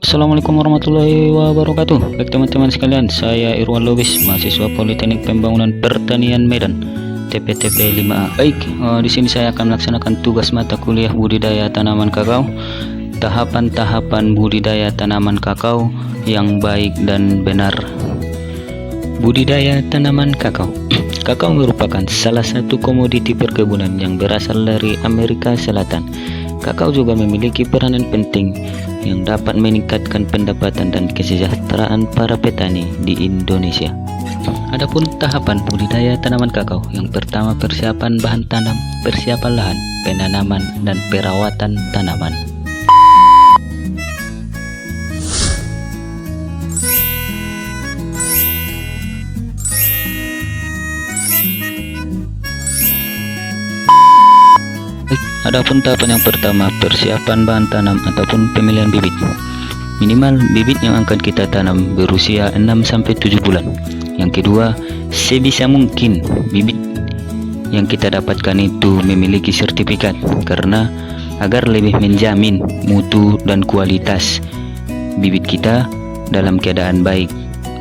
Assalamualaikum warahmatullahi wabarakatuh. Baik teman-teman sekalian, saya Irwan Lubis, mahasiswa Politeknik Pembangunan Pertanian Medan, TPTP 5A. Baik, di sini saya akan melaksanakan tugas mata kuliah budidaya tanaman kakao, tahapan-tahapan budidaya tanaman kakao yang baik dan benar. Budidaya tanaman kakao. Kakao merupakan salah satu komoditi perkebunan yang berasal dari Amerika Selatan. Kakao juga memiliki peranan penting yang dapat meningkatkan pendapatan dan kesejahteraan para petani di Indonesia. Adapun tahapan budidaya tanaman kakao, yang pertama persiapan bahan tanam, persiapan lahan, penanaman, dan perawatan tanaman. Adapun tahapan yang pertama, persiapan bahan tanam ataupun pemilihan bibit. Minimal bibit yang akan kita tanam berusia 6-7 bulan. Yang kedua, sebisa mungkin bibit yang kita dapatkan itu memiliki sertifikat, karena agar lebih menjamin mutu dan kualitas bibit kita dalam keadaan baik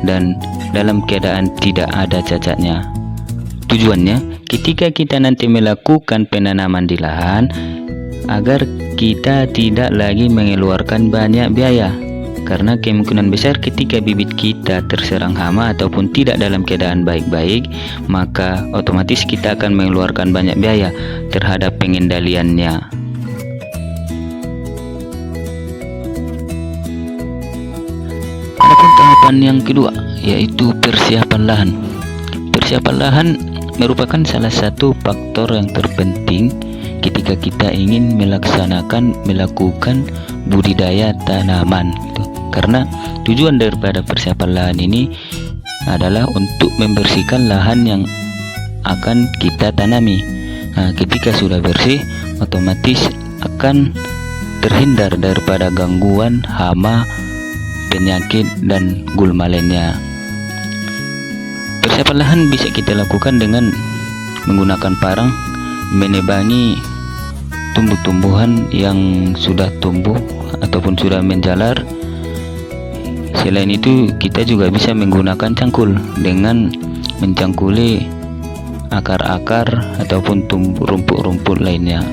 dan dalam keadaan tidak ada cacatnya. Tujuannya, ketika kita nanti melakukan penanaman di lahan, agar kita tidak lagi mengeluarkan banyak biaya, karena kemungkinan besar ketika bibit kita terserang hama ataupun tidak dalam keadaan baik-baik, maka otomatis kita akan mengeluarkan banyak biaya terhadap pengendaliannya. Adapun tahapan yang kedua, yaitu persiapan lahan. Persiapan lahan merupakan salah satu faktor yang terpenting ketika kita ingin melakukan budidaya tanaman gitu. Karena tujuan daripada persiapan lahan ini adalah untuk membersihkan lahan yang akan kita tanami. Nah, ketika sudah bersih, otomatis akan terhindar daripada gangguan hama, penyakit, dan gulma lainnya. Persiapan lahan bisa kita lakukan dengan menggunakan parang, menebangi tumbuh-tumbuhan yang sudah tumbuh ataupun sudah menjalar. Selain itu, kita juga bisa menggunakan cangkul dengan mencangkuli akar-akar ataupun rumput-rumput lainnya.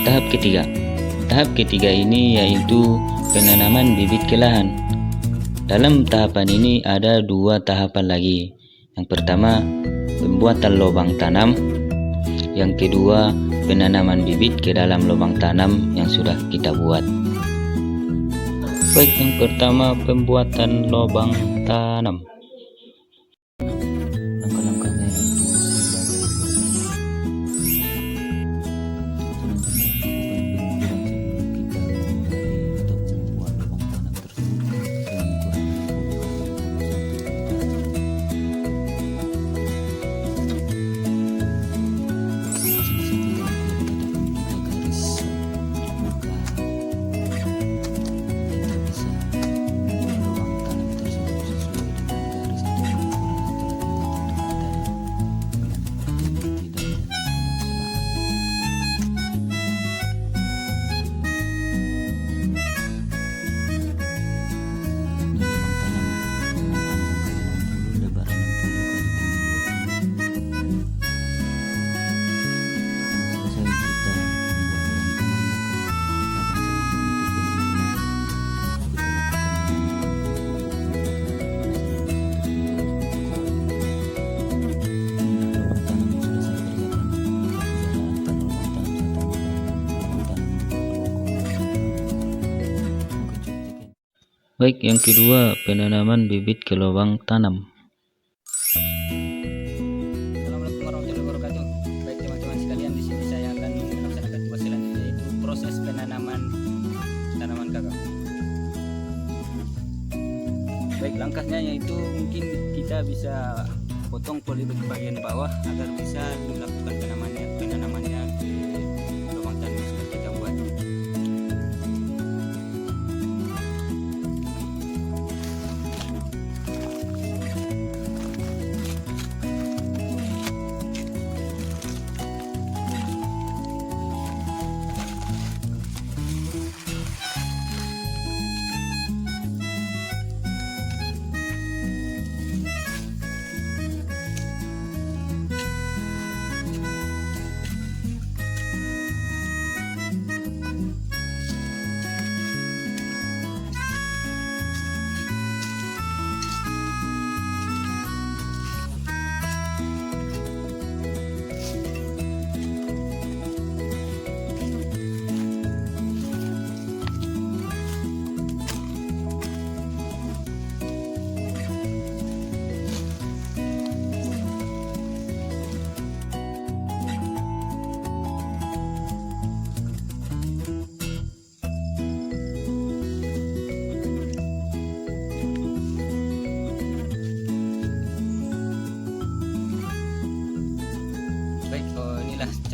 Tahap ketiga ini yaitu penanaman bibit ke lahan. Dalam tahapan ini ada dua tahapan lagi. Yang pertama, pembuatan lubang tanam. Yang kedua, penanaman bibit ke dalam lubang tanam yang sudah kita buat. Baik, yang pertama pembuatan lubang tanam. Langkah-langkahnya yaitu Baik, yang kedua penanaman bibit ke lubang tanam. Assalamualaikum warahmatullahi wabarakatuh. Baik teman-teman sekalian, di sini saya akan melaksanakan tugas selanjutnya, yaitu proses penanaman tanaman kakao. Baik, langkahnya yaitu mungkin kita bisa potong polybag bagian bawah agar bisa melakukan penanamannya di lubang tanam yang sudah kita buat.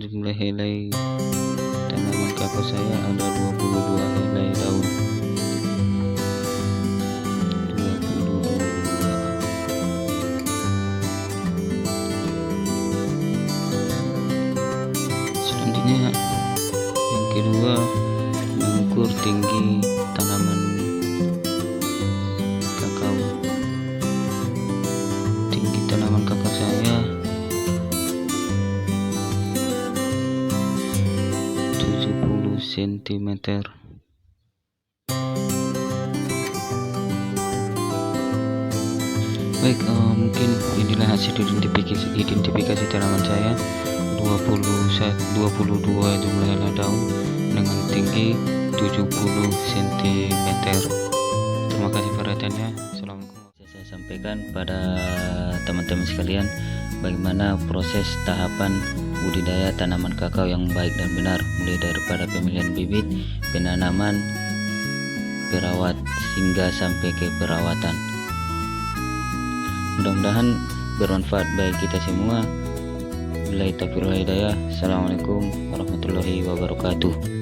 Jumlah helai tanaman kakao saya ada 22 helai daun. 22. Selanjutnya yang kedua, mengukur tinggi tanaman kakao. Tinggi tanaman kakao saya 70 cm. Baik, mungkin inilah hasil identifikasi tanaman saya. 22 jumlah helai daun dengan tinggi 70 cm. Terima kasih perhatiannya. Assalamualaikum. Saya sampaikan pada teman-teman sekalian bagaimana proses tahapan budidaya tanaman kakao yang baik dan benar, mulai daripada pemilihan bibit, penanaman, perawat hingga sampai ke perawatan. Mudah-mudahan bermanfaat bagi kita semua. Billahi taufiq wal hidayah. Assalamualaikum warahmatullahi wabarakatuh.